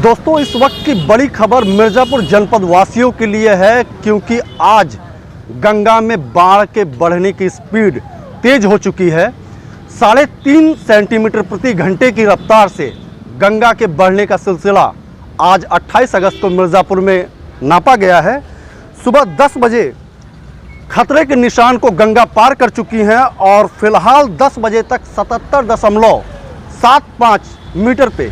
दोस्तों इस वक्त की बड़ी खबर मिर्ज़ापुर जनपद वासियों के लिए है, क्योंकि आज गंगा में बाढ़ के बढ़ने की स्पीड तेज हो चुकी है। 3.5 सेंटीमीटर प्रति घंटे की रफ्तार से गंगा के बढ़ने का सिलसिला आज 28 अगस्त को मिर्ज़ापुर में नापा गया है। सुबह 10 बजे खतरे के निशान को गंगा पार कर चुकी है और फिलहाल 10 बजे तक 77.75 मीटर पे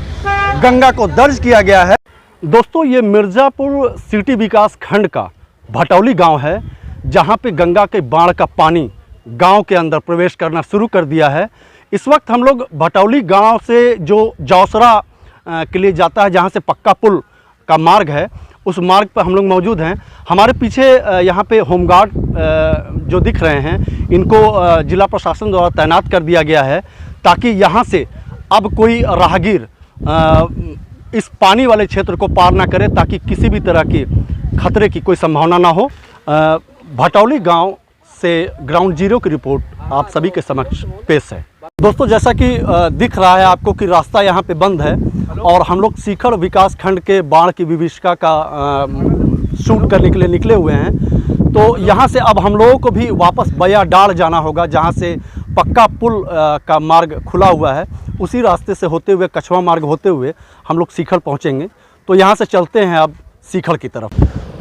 गंगा को दर्ज किया गया है। दोस्तों ये मिर्ज़ापुर सिटी विकास खंड का भटौली गांव है, जहां पे गंगा के बाढ़ का पानी गांव के अंदर प्रवेश करना शुरू कर दिया है। इस वक्त हम लोग भटौली गांव से जो जौसरा के लिए जाता है, जहां से पक्का पुल का मार्ग है, उस मार्ग पर हम लोग मौजूद हैं। हमारे पीछे यहाँ पे होमगार्ड जो दिख रहे हैं, इनको जिला प्रशासन द्वारा तैनात कर दिया गया है, ताकि यहाँ से अब कोई राहगीर इस पानी वाले क्षेत्र को पार ना करे, ताकि किसी भी तरह की खतरे की कोई संभावना ना हो। भटौली गांव से ग्राउंड जीरो की रिपोर्ट आप सभी के समक्ष पेश है। दोस्तों जैसा कि दिख रहा है आपको कि रास्ता यहाँ पे बंद है और हम लोग सीखर विकास खंड के बाढ़ की विभीषिका का शूट करने के लिए निकले हुए हैं। तो यहाँ से अब हम लोगों को भी वापस बया डाड़ जाना होगा, जहाँ से पक्का पुल का मार्ग खुला हुआ है। उसी रास्ते से होते हुए कछवा मार्ग होते हुए हम लोग सीखर पहुँचेंगे। तो यहाँ से चलते हैं अब सीखर की तरफ।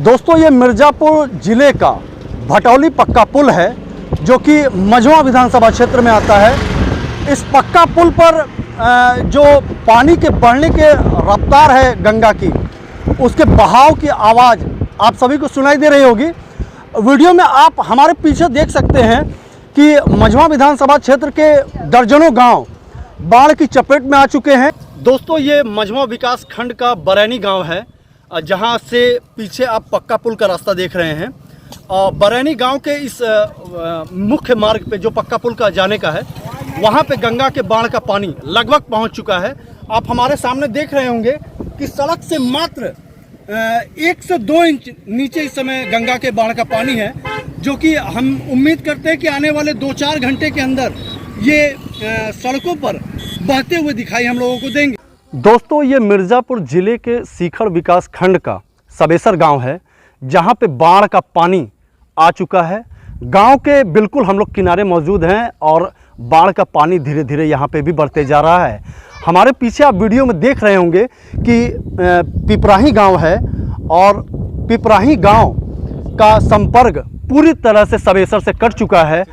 दोस्तों ये मिर्ज़ापुर ज़िले का भटौली पक्का पुल है, जो कि मझवा विधानसभा क्षेत्र में आता है। इस पक्का पुल पर जो पानी के बढ़ने के रफ्तार है गंगा की, उसके बहाव की आवाज़ आप सभी को सुनाई दे रही होगी। वीडियो में आप हमारे पीछे देख सकते हैं कि मझवा विधानसभा क्षेत्र के दर्जनों गांव बाढ़ की चपेट में आ चुके हैं। दोस्तों ये मझवा विकास खंड का बरैनी गांव है, जहां से पीछे आप पक्का पुल का रास्ता देख रहे हैं। और बरैनी गांव के इस मुख्य मार्ग पे जो पक्का पुल का जाने का है, वहां पे गंगा के बाढ़ का पानी लगभग पहुंच चुका है। आप हमारे सामने देख रहे होंगे कि सड़क से मात्र 1 से 2 इंच नीचे इस समय गंगा के बाढ़ का पानी है, जो कि हम उम्मीद करते हैं कि आने वाले 2-4 घंटे के अंदर ये सड़कों पर बहते हुए दिखाई हम लोगों को देंगे। दोस्तों ये मिर्ज़ापुर ज़िले के सीखर विकास खंड का सबेसर गांव है, जहां पे बाढ़ का पानी आ चुका है। गांव के बिल्कुल हम लोग किनारे मौजूद हैं और बाढ़ का पानी धीरे धीरे यहाँ पे भी बढ़ते जा रहा है। हमारे पीछे आप वीडियो में देख रहे होंगे कि पिपराही गांव है और पिपराही गांव का संपर्क पूरी तरह से सबेसर से कट चुका है।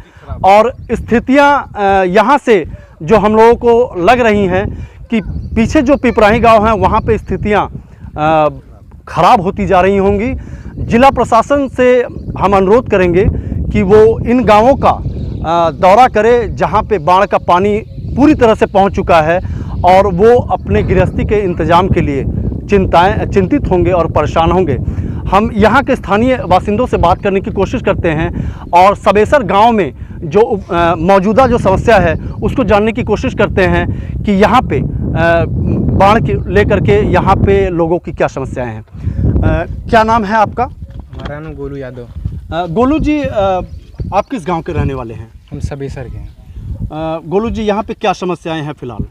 और स्थितियाँ यहाँ से जो हम लोगों को लग रही हैं कि पीछे जो पिपराही गांव है, वहाँ पे स्थितियाँ ख़राब होती जा रही होंगी। जिला प्रशासन से हम अनुरोध करेंगे कि वो इन गांवों का दौरा करे, जहां पे बाढ़ का पानी पूरी तरह से पहुंच चुका है, और वो अपने गृहस्थी के इंतजाम के लिए चिंतित होंगे और परेशान होंगे। हम यहाँ के स्थानीय बासिंदों से बात करने की कोशिश करते हैं और सबेसर गांव में जो मौजूदा जो समस्या है उसको जानने की कोशिश करते हैं कि यहाँ पे बाढ़ के लेकर के यहाँ पे लोगों की क्या समस्याएं हैं। क्या नाम है आपका? हमारा नाम गोलू यादव। गोलू जी आप किस गांव के रहने वाले हैं? हम सबेसर के हैं। गोलू जी यहाँ पे क्या समस्याएं हैं फिलहाल?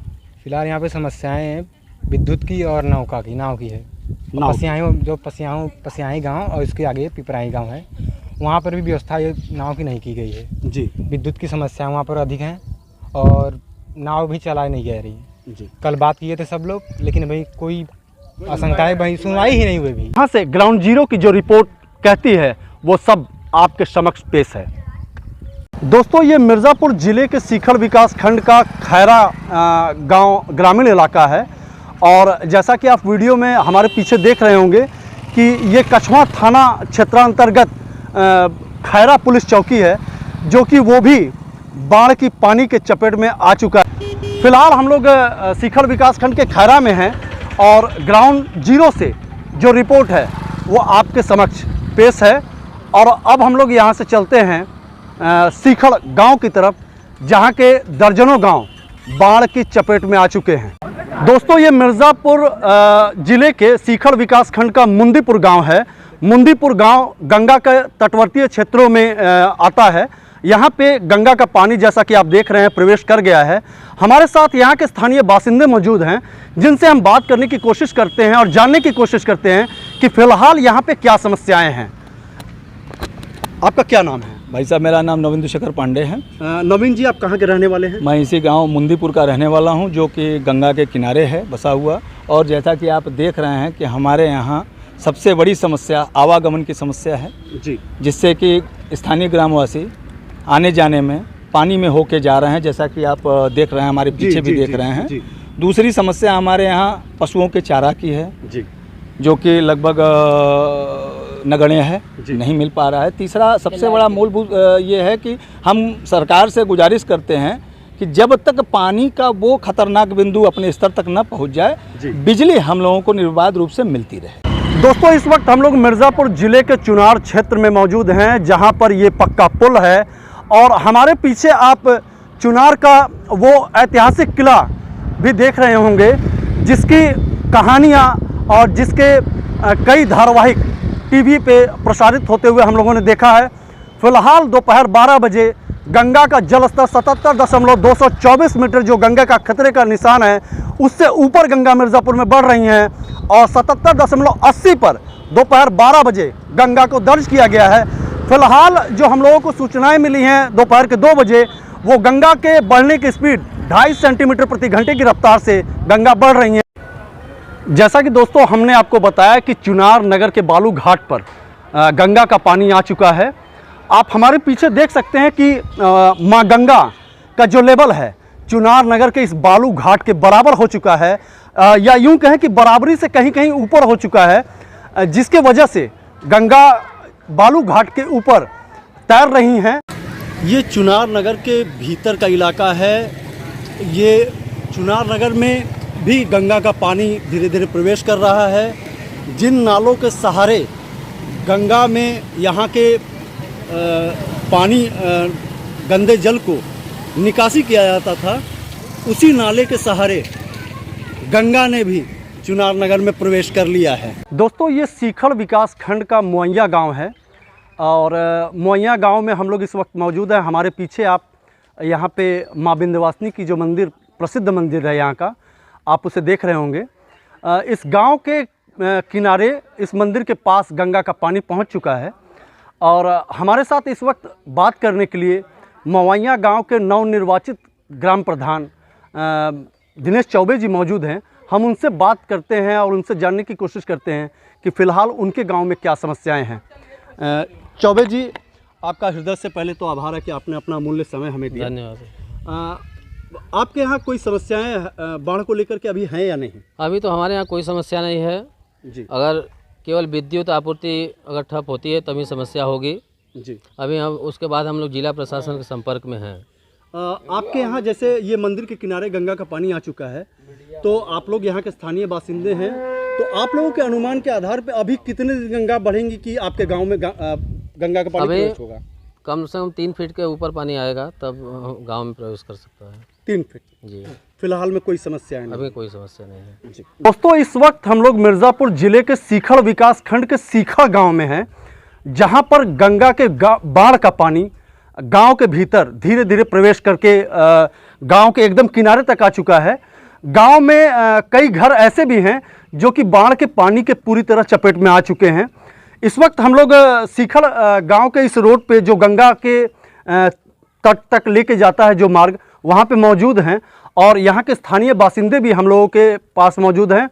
फिलहाल यहाँ पे समस्याएं हैं विद्युत की और नाव की है। पसियाही गांव और इसके आगे पिपराही गांव है, वहाँ पर भी व्यवस्था ये नाव की नहीं की गई है जी। विद्युत की समस्या वहाँ पर अधिक हैं और नाव भी चलाई नहीं जा रही जी। कल बात किए थे सब लोग, लेकिन भाई कोई आशंकाएं भाई सुनवाई ही नहीं हुई भी। यहाँ से ग्राउंड जीरो की जो रिपोर्ट कहती है वो सब आपके समक्ष पेश है। दोस्तों ये मिर्ज़ापुर ज़िले के सीखर विकास खंड का खैरा गांव ग्रामीण इलाका है, और जैसा कि आप वीडियो में हमारे पीछे देख रहे होंगे कि ये कछवा थाना क्षेत्रांतर्गत खैरा पुलिस चौकी है, जो कि वो भी बाढ़ की पानी के चपेट में आ चुका है। फिलहाल हम लोग सीखर विकास खंड के खैरा में हैं और ग्राउंड जीरो से जो रिपोर्ट है वो आपके समक्ष पेश है। और अब हम लोग यहाँ से चलते हैं सीखर गांव की तरफ, जहाँ के दर्जनों गांव बाढ़ की चपेट में आ चुके हैं। दोस्तों ये मिर्ज़ापुर ज़िले के सीखर विकास खंड का मुंदीपुर गांव है। मुंदीपुर गांव गंगा के तटवर्तीय क्षेत्रों में आता है। यहाँ पे गंगा का पानी जैसा कि आप देख रहे हैं प्रवेश कर गया है। हमारे साथ यहाँ के स्थानीय बासिंदे मौजूद हैं जिनसे हम बात करने की कोशिश करते हैं और जानने की कोशिश करते हैं कि फ़िलहाल यहाँ पे क्या समस्याएं हैं। आपका क्या नाम है? भाई साहब, मेरा नाम नवीन शेखर पांडे है। नवीन जी, आप कहाँ के रहने वाले हैं? मैं इसी गांव मुंदीपुर का रहने वाला हूं, जो कि गंगा के किनारे है बसा हुआ। और जैसा कि आप देख रहे हैं कि हमारे यहाँ सबसे बड़ी समस्या आवागमन की समस्या है जी, जिससे कि स्थानीय ग्रामवासी आने जाने में पानी में होके जा रहे हैं, जैसा कि आप देख रहे हैं, हमारे पीछे भी देख रहे हैं। दूसरी समस्या हमारे यहाँ पशुओं के चारा की है जी, जो कि लगभग नगण्य है, नहीं मिल पा रहा है। तीसरा सबसे बड़ा मूलभूत ये है कि हम सरकार से गुजारिश करते हैं कि जब तक पानी का वो खतरनाक बिंदु अपने स्तर तक न पहुंच जाए, बिजली हम लोगों को निर्बाध रूप से मिलती रहे। दोस्तों, इस वक्त हम लोग मिर्ज़ापुर ज़िले के चुनार क्षेत्र में मौजूद हैं, जहां पर ये पक्का पुल है और हमारे पीछे आप चुनार का वो ऐतिहासिक किला भी देख रहे होंगे, जिसकी कहानियाँ और जिसके कई धारावाहिक टीवी पे प्रसारित होते हुए हम लोगों ने देखा है। फिलहाल दोपहर 12 बजे गंगा का जलस्तर 77.224 मीटर, जो गंगा का खतरे का निशान है, उससे ऊपर गंगा मिर्ज़ापुर में बढ़ रही हैं और 77.80 पर दोपहर 12 बजे गंगा को दर्ज किया गया है। फिलहाल जो हम लोगों को सूचनाएं मिली हैं दोपहर के 2 बजे, वो गंगा के बढ़ने की स्पीड 2.5 सेंटीमीटर प्रति घंटे की रफ्तार से गंगा बढ़ रही है। जैसा कि दोस्तों हमने आपको बताया कि चुनार नगर के बालू घाट पर गंगा का पानी आ चुका है। आप हमारे पीछे देख सकते हैं कि माँ गंगा का जो लेवल है चुनार नगर के इस बालू घाट के बराबर हो चुका है, या यूं कहें कि बराबरी से कहीं कहीं ऊपर हो चुका है, जिसके वजह से गंगा बालू घाट के ऊपर तैर रही हैं। ये चुनार नगर के भीतर का इलाका है। ये चुनार नगर में भी गंगा का पानी धीरे धीरे प्रवेश कर रहा है। जिन नालों के सहारे गंगा में यहाँ के पानी गंदे जल को निकासी किया जाता था, उसी नाले के सहारे गंगा ने भी चुनार नगर में प्रवेश कर लिया है। दोस्तों, ये सीखड़ विकास खंड का मोइया गांव है और मोइया गांव में हम लोग इस वक्त मौजूद हैं। हमारे पीछे आप यहाँ पे माँ विंध्यवासिनी की जो मंदिर, प्रसिद्ध मंदिर है यहाँ का, आप उसे देख रहे होंगे। इस गांव के किनारे इस मंदिर के पास गंगा का पानी पहुंच चुका है और हमारे साथ इस वक्त बात करने के लिए मोइया गांव के नवनिर्वाचित ग्राम प्रधान दिनेश चौबे जी मौजूद हैं। हम उनसे बात करते हैं और उनसे जानने की कोशिश करते हैं कि फ़िलहाल उनके गांव में क्या समस्याएं हैं। चौबे जी, आपका हृदय से पहले तो आभार है कि आपने अपना अमूल्य समय हमें दिया। धन्यवाद। आपके यहाँ कोई समस्याएं बाढ़ को लेकर के अभी हैं या नहीं? अभी तो हमारे यहाँ कोई समस्या नहीं है जी। अगर केवल विद्युत आपूर्ति अगर ठप होती है तभी समस्या होगी जी। अभी हम उसके बाद हम लोग जिला प्रशासन के संपर्क में हैं। आपके यहाँ जैसे ये मंदिर के किनारे गंगा का पानी आ चुका है, तो आप लोग यहाँ के स्थानीय बासिंदे हैं, तो आप लोगों के अनुमान के आधार पर अभी कितने दिन गंगा बढ़ेंगी कि आपके गाँव में गंगा का पानी प्रवेश होगा? कम से कम 3 फीट के ऊपर पानी आएगा तब गांव में प्रवेश कर सकता है। 3 फीट? जी। फिलहाल में कोई समस्या नहीं? अभी कोई समस्या नहीं है जी। दोस्तों, इस वक्त हम लोग मिर्ज़ापुर जिले के सीखड़ विकास खंड के सीखड़ गांव में हैं, जहां पर गंगा के बाढ़ का पानी गांव के भीतर धीरे धीरे प्रवेश करके गांव के एकदम किनारे तक आ चुका है। गांव में कई घर ऐसे भी हैं जो कि बाढ़ के पानी के पूरी तरह चपेट में आ चुके हैं। इस वक्त हम लोग सीखड़ गांव के इस रोड पे जो गंगा के तट तक लेके जाता है जो मार्ग, वहाँ पे मौजूद हैं और यहाँ के स्थानीय बासिंदे भी हम लोगों के पास मौजूद हैं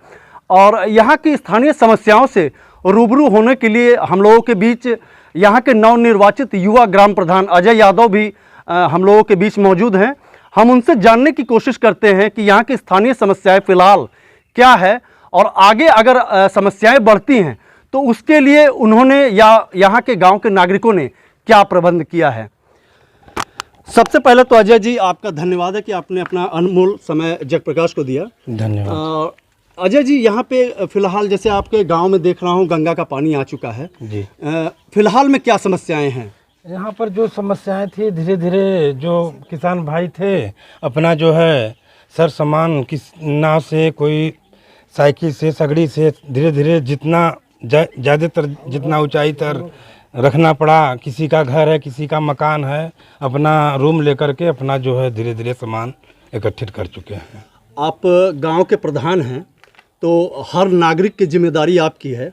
और यहाँ की स्थानीय समस्याओं से रूबरू होने के लिए हम लोगों के बीच यहाँ के नवनिर्वाचित युवा ग्राम प्रधान अजय यादव भी हम लोगों के बीच मौजूद हैं। हम उनसे जानने की कोशिश करते हैं कि यहाँ की स्थानीय समस्याएं फ़िलहाल क्या है और आगे अगर समस्याएं बढ़ती हैं तो उसके लिए उन्होंने या यहाँ के गांव के नागरिकों ने क्या प्रबंध किया है। सबसे पहले तो अजय जी, आपका धन्यवाद है कि आपने अपना अनमोल समय जगप्रकाश को दिया। धन्यवाद। अजय जी, यहाँ पे फिलहाल जैसे आपके गांव में देख रहा हूँ गंगा का पानी आ चुका है जी। फिलहाल में क्या समस्याएं हैं? यहाँ पर जो समस्याएं थी, धीरे धीरे जो किसान भाई थे अपना जो है सर सामान किस नाव से, कोई साइकिल से, सगड़ी से, धीरे धीरे जितना ज़्यादातर जितना ऊंचाई तर रखना पड़ा। किसी का घर है, किसी का मकान है, अपना रूम लेकर के अपना जो है धीरे धीरे सामान इकट्ठित कर चुके हैं। आप गांव के प्रधान हैं, तो हर नागरिक की जिम्मेदारी आपकी है।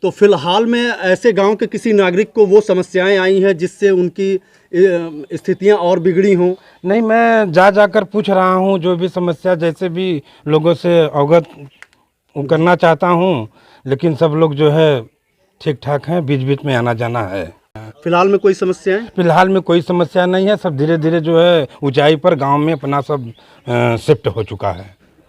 तो फिलहाल में ऐसे गांव के किसी नागरिक को वो समस्याएं आई हैं जिससे उनकी स्थितियां और बिगड़ी हों? नहीं, मैं जाकर पूछ रहा हूँ, जो भी समस्या जैसे भी लोगों से अवगत करना चाहता हूँ, लेकिन सब लोग जो है ठीक ठाक हैं, बीच बीच में आना जाना है। फिलहाल में कोई समस्याएं? फिलहाल में कोई समस्या नहीं है, सब धीरे धीरे जो है ऊंचाई पर गांव में अपना सब शिफ्ट हो चुका है।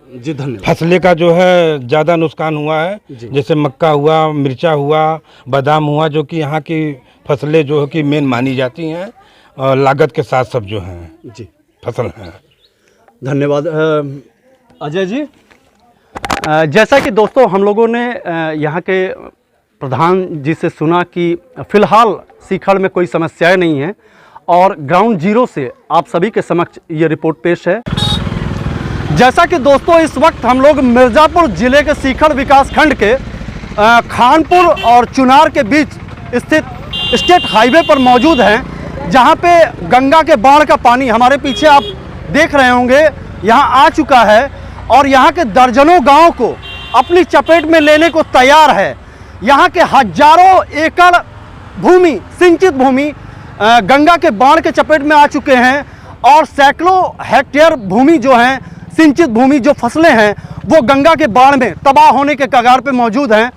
जी धन्यवाद। फसलें का जो है ज़्यादा नुकसान हुआ है, जैसे मक्का हुआ, मिर्चा हुआ, बादाम हुआ, जो कि यहाँ की फसलें जो है कि मेन मानी जाती हैं और लागत के साथ सब जो हैं जी फसल हैं। धन्यवाद। अजय जी, जैसा कि दोस्तों हम लोगों ने यहाँ के प्रधान जी से सुना कि फ़िलहाल सीखड़ में कोई समस्याएं नहीं हैं और ग्राउंड जीरो से आप सभी के समक्ष ये रिपोर्ट पेश है। जैसा कि दोस्तों इस वक्त हम लोग मिर्ज़ापुर ज़िले के सीखड़ विकास खंड के खानपुर और चुनार के बीच स्थित स्टेट हाईवे पर मौजूद हैं, जहां पे गंगा के बाढ़ का पानी हमारे पीछे आप देख रहे होंगे यहां आ चुका है और यहां के दर्जनों गांव को अपनी चपेट में लेने को तैयार है। यहां के हजारों एकड़ भूमि, सिंचित भूमि गंगा के बाढ़ के चपेट में आ चुके हैं और सैकड़ों हेक्टेयर भूमि जो है, सिंचित भूमि, जो फसलें हैं वो गंगा के बाढ़ में तबाह होने के कगार पे मौजूद हैं।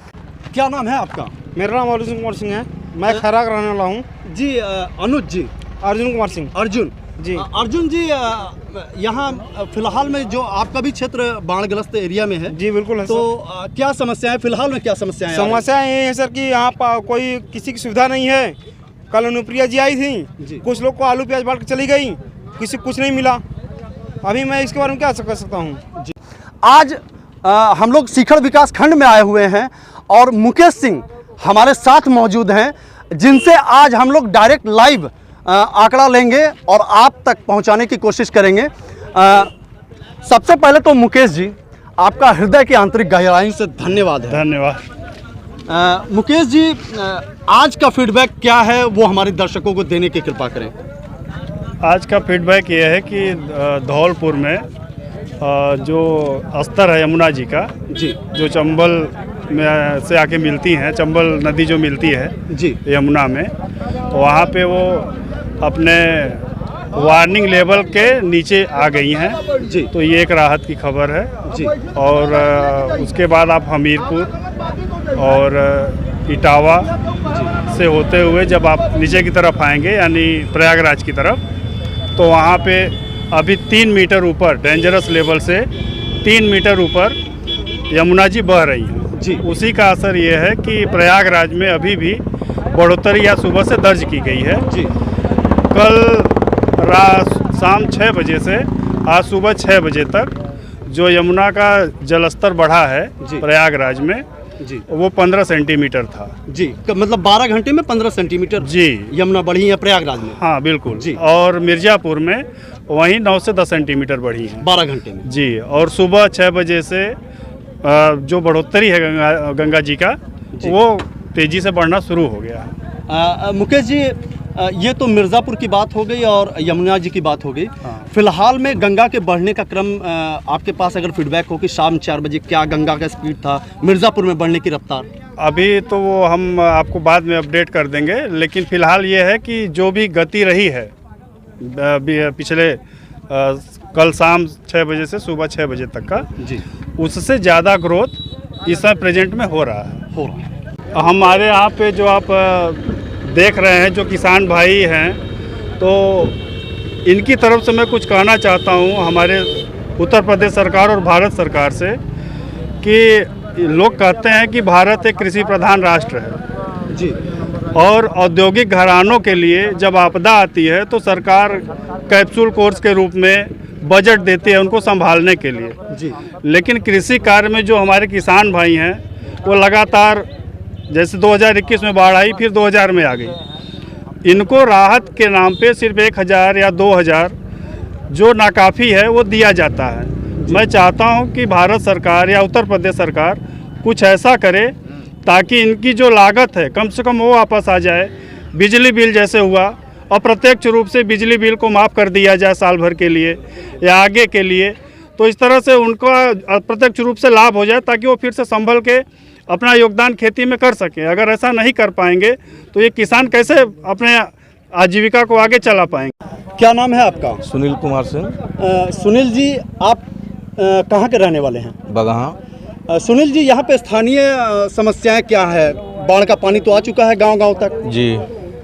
क्या नाम है आपका? मेरा नाम अर्जुन कुमार सिंह है, मैं खैरा का रहने वाला हूँ। जी अनुज जी। अर्जुन कुमार सिंह। अर्जुन जी। अर्जुन जी, यहाँ फिलहाल में जो आपका भी क्षेत्र बाढ़ग्रस्त एरिया में है। जी बिल्कुल है। तो क्या समस्या है फिलहाल में? क्या समस्या है? समस्या ये है सर कि यहाँ कोई किसी की सुविधा नहीं है। कल अनुप्रिया जी आई थी, कुछ लोग को आलू प्याज बांट के चली गई, किसी कुछ नहीं मिला। अभी मैं इसके बारे में क्या कर सकता हूँ? आज हम लोग सीखड़ विकास खंड में आए हुए हैं और मुकेश सिंह हमारे साथ मौजूद हैं, जिनसे आज हम लोग डायरेक्ट लाइव आंकड़ा लेंगे और आप तक पहुंचाने की कोशिश करेंगे। सबसे पहले तो मुकेश जी, आपका हृदय की आंतरिक गहराई से धन्यवाद है। धन्यवाद। मुकेश जी, आज का फीडबैक क्या है वो हमारे दर्शकों को देने की कृपा करें। आज का फीडबैक ये है कि धौलपुर में जो स्तर है यमुना जी का, जी, जो चंबल में से आके मिलती हैं, चंबल नदी जो मिलती है जी यमुना में, वहाँ पे वो अपने वार्निंग लेवल के नीचे आ गई हैं जी। तो ये एक राहत की खबर है जी। और उसके बाद आप हमीरपुर और इटावा से होते हुए जब आप नीचे की तरफ आएंगे, यानी प्रयागराज की तरफ, तो वहाँ पे अभी 3 मीटर ऊपर, डेंजरस लेवल से 3 मीटर ऊपर यमुना जी बह रही हैं जी। उसी का असर ये है कि प्रयागराज में अभी भी बढ़ोतरी या सुबह से दर्ज की गई है जी। कल शाम 6 बजे से आज सुबह 6 बजे तक जो यमुना का जलस्तर बढ़ा है प्रयागराज में जी, वो 15 सेंटीमीटर था जी। मतलब 12 घंटे में 15 सेंटीमीटर जी यमुना बढ़ी है प्रयागराज में। हाँ बिल्कुल जी। और मिर्ज़ापुर में वहीं 9 से 10 सेंटीमीटर बढ़ी है 12 घंटे में जी। और सुबह 6 बजे से जो बढ़ोतरी है गंगा जी का वो तेज़ी से बढ़ना शुरू हो गया। मुकेश जी, ये तो मिर्ज़ापुर की बात हो गई और यमुना जी की बात हो गई। हाँ। फिलहाल में गंगा के बढ़ने का क्रम आपके पास अगर फीडबैक हो कि शाम 4 बजे क्या गंगा का स्पीड था, मिर्ज़ापुर में बढ़ने की रफ्तार? अभी तो वो हम आपको बाद में अपडेट कर देंगे, लेकिन फ़िलहाल ये है कि जो भी गति रही है पिछले कल शाम 6 बजे से सुबह 6 बजे तक का जी, उससे ज़्यादा ग्रोथ इस समय प्रेजेंट में हो रहा है। हमारे यहाँ पे जो आप देख रहे हैं, जो किसान भाई हैं, तो इनकी तरफ से मैं कुछ कहना चाहता हूँ हमारे उत्तर प्रदेश सरकार और भारत सरकार से कि लोग कहते हैं कि भारत एक कृषि प्रधान राष्ट्र है जी, और औद्योगिक घरानों के लिए जब आपदा आती है तो सरकार कैप्सूल कोर्स के रूप में बजट देती है उनको संभालने के लिए जी। लेकिन कृषि कार्य में जो हमारे किसान भाई हैं वो लगातार, जैसे 2021 में बाढ़ आई, फिर 2000 में आ गई, इनको राहत के नाम पे सिर्फ 1000 या 2000 जो नाकाफ़ी है वो दिया जाता है। मैं चाहता हूं कि भारत सरकार या उत्तर प्रदेश सरकार कुछ ऐसा करे ताकि इनकी जो लागत है कम से कम वो वापस आ जाए, बिजली बिल जैसे हुआ, अप्रत्यक्ष रूप से बिजली बिल को माफ़ कर दिया जाए साल भर के लिए या आगे के लिए, तो इस तरह से उनको अप्रत्यक्ष रूप से लाभ हो जाए ताकि वो फिर से संभल के अपना योगदान खेती में कर सकें। अगर ऐसा नहीं कर पाएंगे तो ये किसान कैसे अपने आजीविका को आगे चला पाएंगे। क्या नाम है आपका? सुनील कुमार सिंह, सुनील जी, आप कहाँ के रहने वाले हैं? बगहा। सुनील जी, यहाँ पे स्थानीय समस्याएं क्या है? बाढ़ का पानी तो आ चुका है गांव-गांव तक। जी,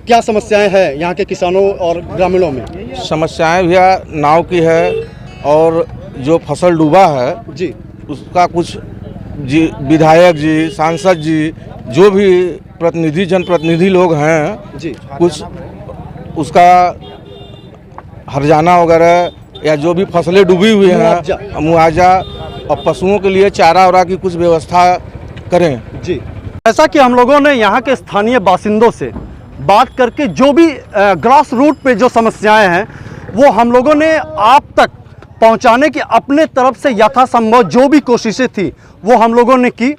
क्या समस्याएं हैं यहाँ के किसानों और ग्रामीणों में? समस्याएं भैया नाव की है और जो फसल डूबा है जी, उसका कुछ जी विधायक जी, सांसद जी, जो भी प्रतिनिधि जनप्रतिनिधि लोग हैं जी, कुछ उसका हर्जाना वगैरह या जो भी फसलें डूबी हुई हैं मुआवजा और पशुओं के लिए चारा वारा की कुछ व्यवस्था करें। जी, ऐसा कि हम लोगों ने यहाँ के स्थानीय बासिंदों से बात करके जो भी ग्रास रूट पे जो समस्याएं हैं वो हम लोगों ने आप तक पहुंचाने की अपने तरफ से यथासंभव जो भी कोशिशें थी वो हम लोगों ने की।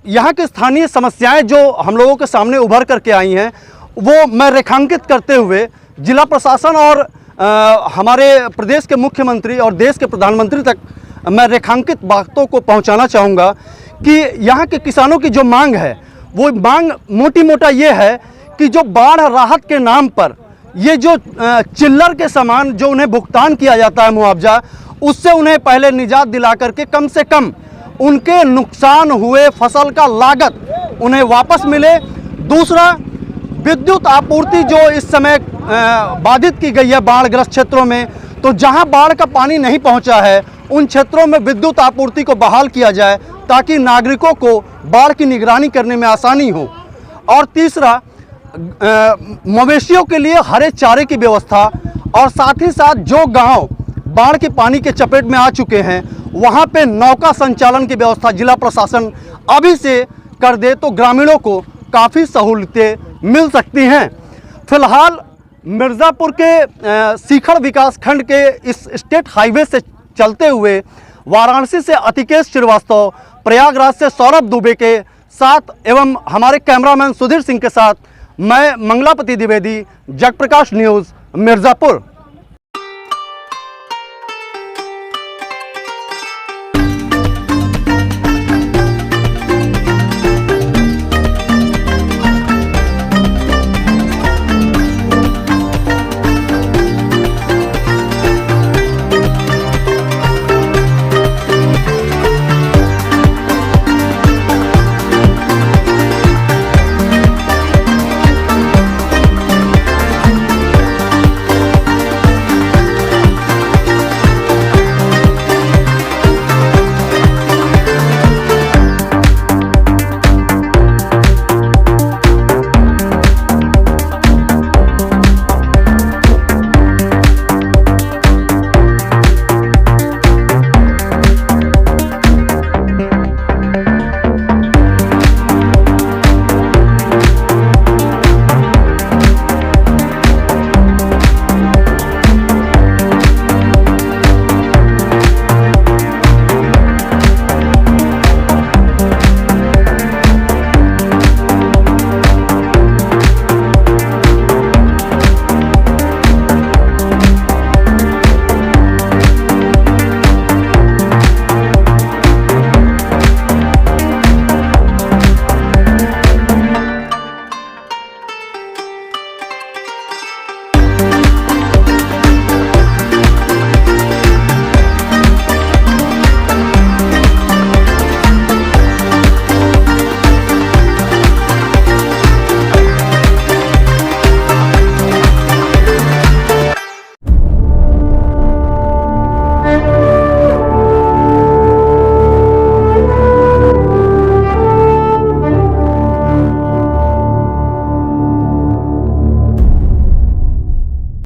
यहाँ के स्थानीय समस्याएं जो हम लोगों के सामने उभर करके आई हैं वो मैं रेखांकित करते हुए जिला प्रशासन और हमारे प्रदेश के मुख्यमंत्री और देश के प्रधानमंत्री तक मैं रेखांकित बातों को पहुंचाना चाहूँगा कि यहाँ के किसानों की जो मांग है वो मांग मोटी मोटा ये है कि जो बाढ़ राहत के नाम पर ये जो चिल्लर के समान जो उन्हें भुगतान किया जाता है मुआवजा, उससे उन्हें पहले निजात दिला करके कम से कम उनके नुकसान हुए फसल का लागत उन्हें वापस मिले। दूसरा, विद्युत आपूर्ति जो इस समय बाधित की गई है बाढ़ग्रस्त क्षेत्रों में, तो जहां बाढ़ का पानी नहीं पहुंचा है उन क्षेत्रों में विद्युत आपूर्ति को बहाल किया जाए ताकि नागरिकों को बाढ़ की निगरानी करने में आसानी हो। और तीसरा, मवेशियों के लिए हरे चारे की व्यवस्था, और साथ ही साथ जो गांव बाढ़ के पानी के चपेट में आ चुके हैं वहां पे नौका संचालन की व्यवस्था जिला प्रशासन अभी से कर दे तो ग्रामीणों को काफ़ी सहूलतें मिल सकती हैं। फिलहाल मिर्ज़ापुर के सीखड़ विकास खंड के इस स्टेट हाईवे से चलते हुए वाराणसी से अतिकेश श्रीवास्तव, प्रयागराज से सौरभ दुबे के साथ एवं हमारे कैमरामैन सुधीर सिंह के साथ मैं मंगलापति द्विवेदी, जगप्रकाश न्यूज़, मिर्ज़ापुर।